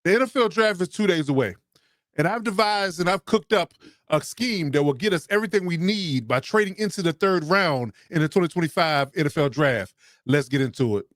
The NFL draft is 2 days away, and I've devised and I've cooked up a scheme that will get us everything we need by trading into the third round in the 2025 NFL draft. Let's get into it.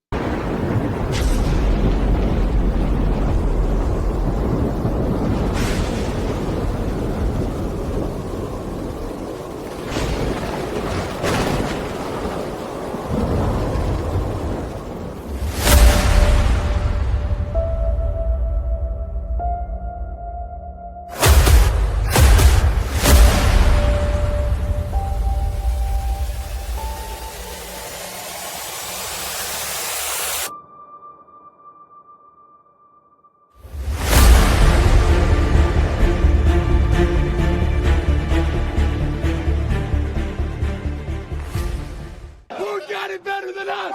Better than us.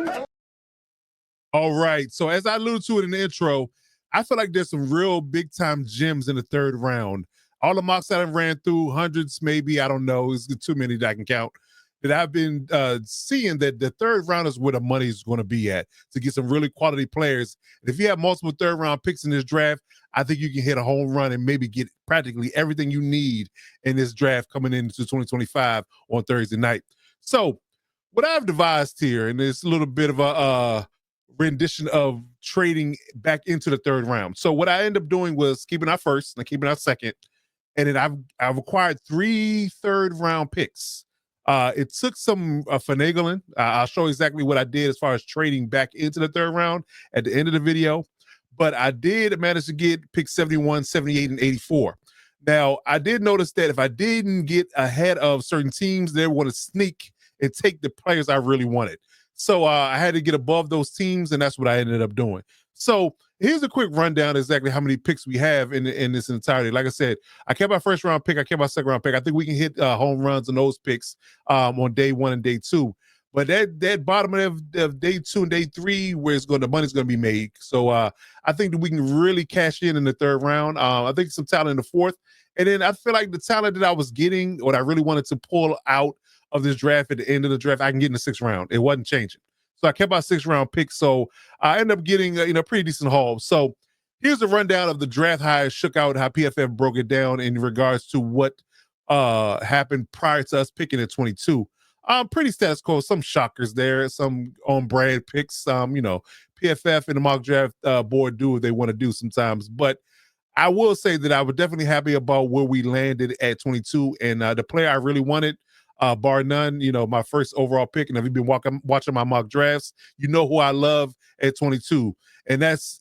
Nobody. All right. So as I alluded to it in the intro, I feel like there's some real big time gems in the third round. All the mocks that I've ran through, hundreds maybe, I don't know, it's too many that I can count. That I've been seeing that the third round is where the money is going to be at to get some really quality players. And if you have multiple third round picks in this draft, I think you can hit a home run and maybe get practically everything you need in this draft coming into 2025 on Thursday night. So what I've devised here, and it's a little bit of a rendition of trading back into the third round. So what I ended up doing was keeping our first and keeping our second, and then I've acquired 3 third round picks. It took some finagling. I'll show exactly what I did as far as trading back into the third round at the end of the video. But I did manage to get picks 71, 78, and 84. Now, I did notice that if I didn't get ahead of certain teams, they want to sneak and take the players I really wanted. So I had to get above those teams, and that's what I ended up doing. So here's a quick rundown exactly how many picks we have in this entirety. Like I said, I kept my first round pick. I kept my second round pick. I think we can hit home runs on those picks on day 1 and day 2. But that bottom of day 2 and day 3, where the money's going to be made. So I think that we can really cash in the third round. I think some talent in the fourth. And then I feel like the talent that I was getting, what I really wanted to pull out of this draft at the end of the draft, I can get in the 6th round. It wasn't changing. So I kept my 6th round pick. So I ended up getting a pretty decent haul. So here's a rundown of the draft, how it shook out, how PFF broke it down in regards to what happened prior to us picking at 22. Pretty status quo, some shockers there, some on brand picks. PFF and the mock draft board do what they want to do sometimes. But I will say that I was definitely happy about where we landed at 22, and the player I really wanted, bar none, my first overall pick. And if you've been watching my mock drafts, you know who I love at 22, and that's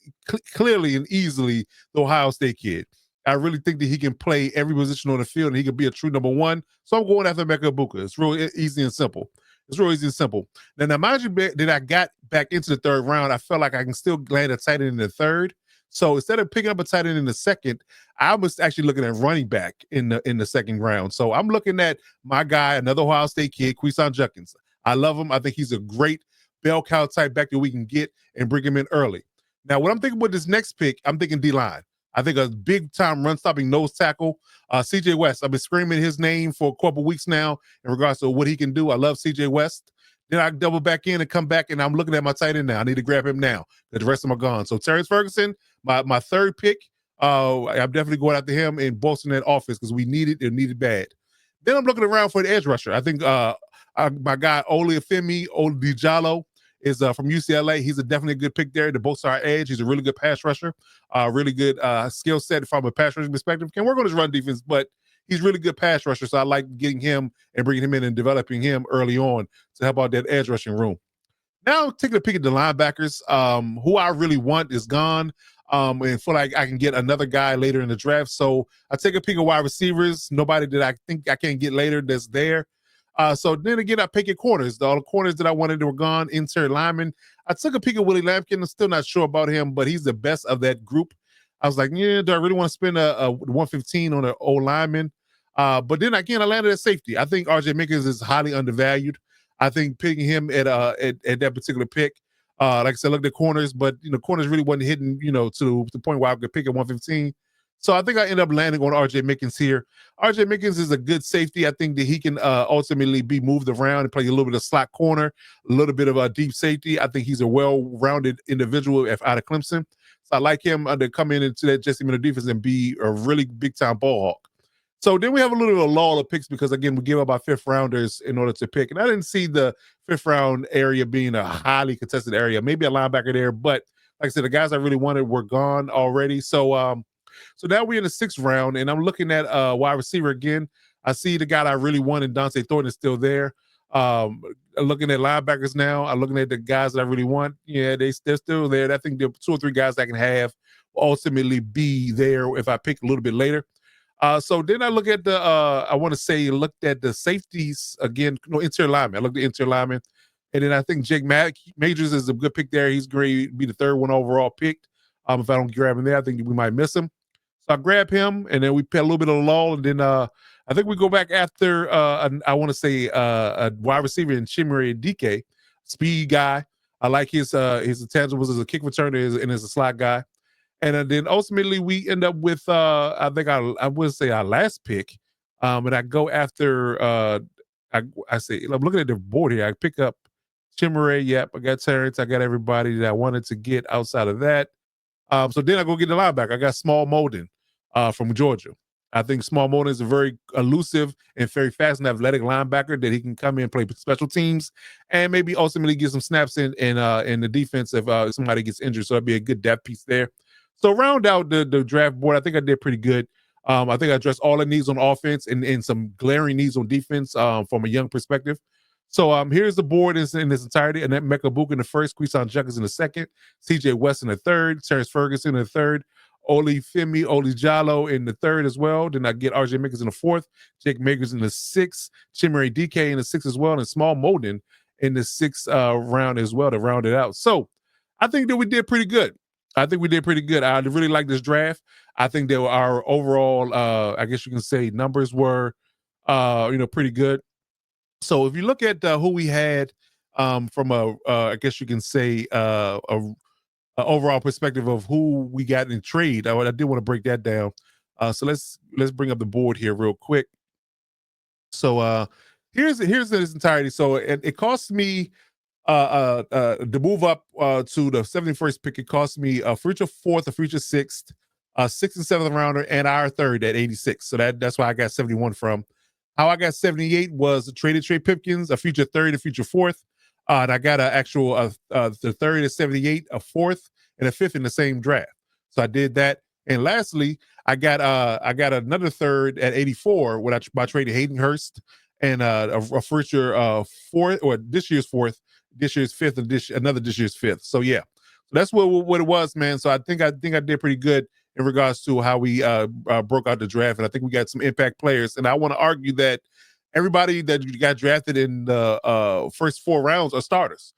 clearly and easily the Ohio State kid. I really think that he can play every position on the field, and he could be a true number 1. So I'm going after Emeka Egbuka. It's real easy and simple. Now, mind you that I got back into the third round, I felt like I can still land a tight end in the third. So instead of picking up a tight end in the second, I was actually looking at running back in the second round. So I'm looking at my guy, another Ohio State kid, Quinshon Judkins. I love him. I think he's a great bell cow type back that we can get and bring him in early. Now, what I'm thinking with this next pick, I'm thinking D-line. I think a big-time run-stopping nose tackle, C.J. West. I've been screaming his name for a couple weeks now in regards to what he can do. I love C.J. West. Then I double back in and come back, and I'm looking at my tight end now. I need to grab him now. The rest of them are gone. So Terrence Ferguson, my third pick, I'm definitely going after him and bolstering that offense because we need it bad. Then I'm looking around for the edge rusher. I think my guy Oluwafemi Oladijallo is from UCLA. He's definitely a good pick there to bolster our edge. He's a really good pass rusher, really good skill set from a pass rushing perspective. Can work on his run defense, but he's really good pass rusher. So I like getting him and bringing him in and developing him early on to help out that edge rushing room. Now taking a peek at the linebackers, who I really want is gone. And feel like I can get another guy later in the draft. So I take a peek at wide receivers. Nobody that I think I can get later that's there. So then again, I pick at corners. All the corners that I wanted were gone. Interior linemen. I took a peek at Willie Lampkin. I'm still not sure about him, but he's the best of that group. I was like, yeah, do I really want to spend a 115 on an old lineman? But then again, I landed at safety. I think RJ Mickens is highly undervalued. I think picking him at that particular pick, like I said, look at the corners, but corners really wasn't hitting, to the point where I could pick at 115. So I think I end up landing on RJ Mickens here. RJ Mickens is a good safety. I think that he can ultimately be moved around and play a little bit of slot corner, a little bit of a deep safety. I think he's a well-rounded individual out of Clemson. So I like him to come in into that Jesse Miller defense and be a really big-time ball hawk. So then we have a little bit of lull of picks because again we give up our fifth rounders in order to pick, and I didn't see the fifth round area being a highly contested area. Maybe a linebacker there, but like I said, the guys I really wanted were gone already. So now we're in the sixth round, and I'm looking at wide receiver again. I see the guy that I really wanted, Dante Thornton, is still there. Looking at linebackers now, I'm looking at the guys that I really want. Yeah, they're still there. I think there are two or three guys I can have will ultimately be there if I pick a little bit later. So then I look at the I want to say looked at the safeties again, no interior lineman. I looked at interior lineman, and then I think Jake Majors is a good pick there. He's going to be the third one overall picked. If I don't grab him there, I think we might miss him. So I grab him, and then we pay a little bit of lull, and then I think we go back after I want to say a wide receiver in Chimere DK, speed guy. I like his intangibles as a kick returner and as a slot guy. And then ultimately we end up with I think I would say our last pick. And I go after I say I'm looking at the board here. I pick up Chimere, yep, I got Terrence, I got everybody that I wanted to get outside of that. So then I go get the linebacker. I got Small Molden from Georgia. I think Small Molden is a very elusive and very fast and athletic linebacker that he can come in and play special teams and maybe ultimately get some snaps in the defense if somebody gets injured. So that'd be a good depth piece there. So round out the draft board, I think I did pretty good. I think I addressed all the needs on offense and some glaring needs on defense from a young perspective. So here's the board in its entirety. Annette Mekabuka in the first, Quisan Judkins in the second, CJ West in the third, Terrence Ferguson in the third, Olufemi Olijalo in the third as well. Then I get RJ Mickens in the fourth, Jake Makers in the sixth, Chimere DK in the sixth as well, and Small Molden in the sixth round as well to round it out. So I think that we did pretty good. I think we did pretty good. I really like this draft. I think that our overall, I guess you can say, numbers were, pretty good. So if you look at who we had from I guess you can say, a overall perspective of who we got in trade, I did want to break that down. So let's bring up the board here real quick. So here's this entirety. So it cost me to move up to the 71st pick. It cost me a future fourth, a future sixth, a sixth and seventh rounder, and our third at 86. So that's why I got 71 from. How I got 78 was a traded Trey Pipkins, a future third, a future fourth. And I got an actual the third at 78, a fourth, and a fifth in the same draft. So I did that. And lastly, I got another third at 84 when I traded Hayden Hurst and a future fourth, or this year's fourth, this year's fifth, and this year's fifth. So yeah, so that's what it was, man. So I think I did pretty good in regards to how we broke out the draft, and I think we got some impact players. And I want to argue that everybody that got drafted in the first four rounds are starters.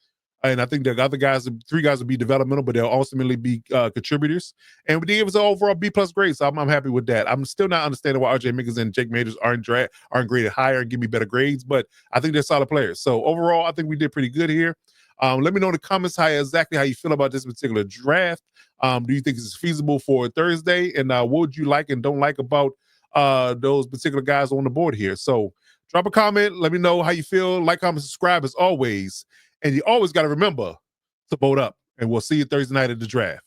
And I think the other guys, three guys, will be developmental, but they'll ultimately be contributors. And they gave us an overall B+ grade, so I'm happy with that. I'm still not understanding why RJ Mickens and Jake Majors aren't graded higher and give me better grades, but I think they're solid players. So overall, I think we did pretty good here. Let me know in the comments exactly how you feel about this particular draft. Do you think it's feasible for Thursday? And what would you like and don't like about those particular guys on the board here? So drop a comment. Let me know how you feel. Like, comment, subscribe as always. And you always got to remember to vote up. And we'll see you Thursday night at the draft.